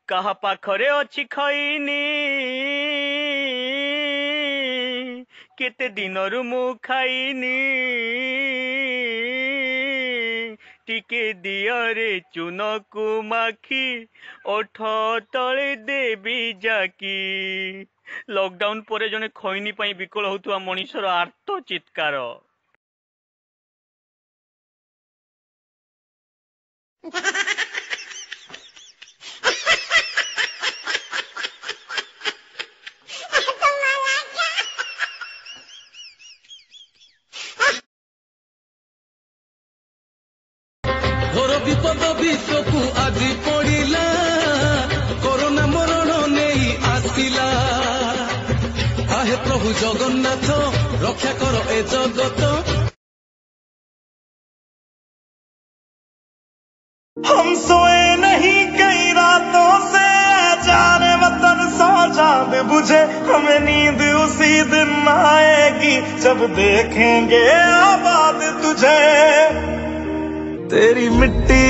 कहा पाखरे अछि खैनी केते दिनरु मु खाइनी टिके दियरे चुनकु माखी ओठ तले देवी जाकी। लॉकडाउन परे जने खैनी पाई विकल होतुवा मनीषर आर्त चित्कार। घोर विपद विश्वकु आजी पड़िला कोरोना मरण नहीं आसिला। आहे प्रभु जगन्नाथ रक्षा कर ए जगत। हम सोए नहीं कई रातों से जाने वतन सो चांद बुझे। हमें नींद उसी दिन आएगी जब देखेंगे आबाद तुझे। तेरी मिट्टी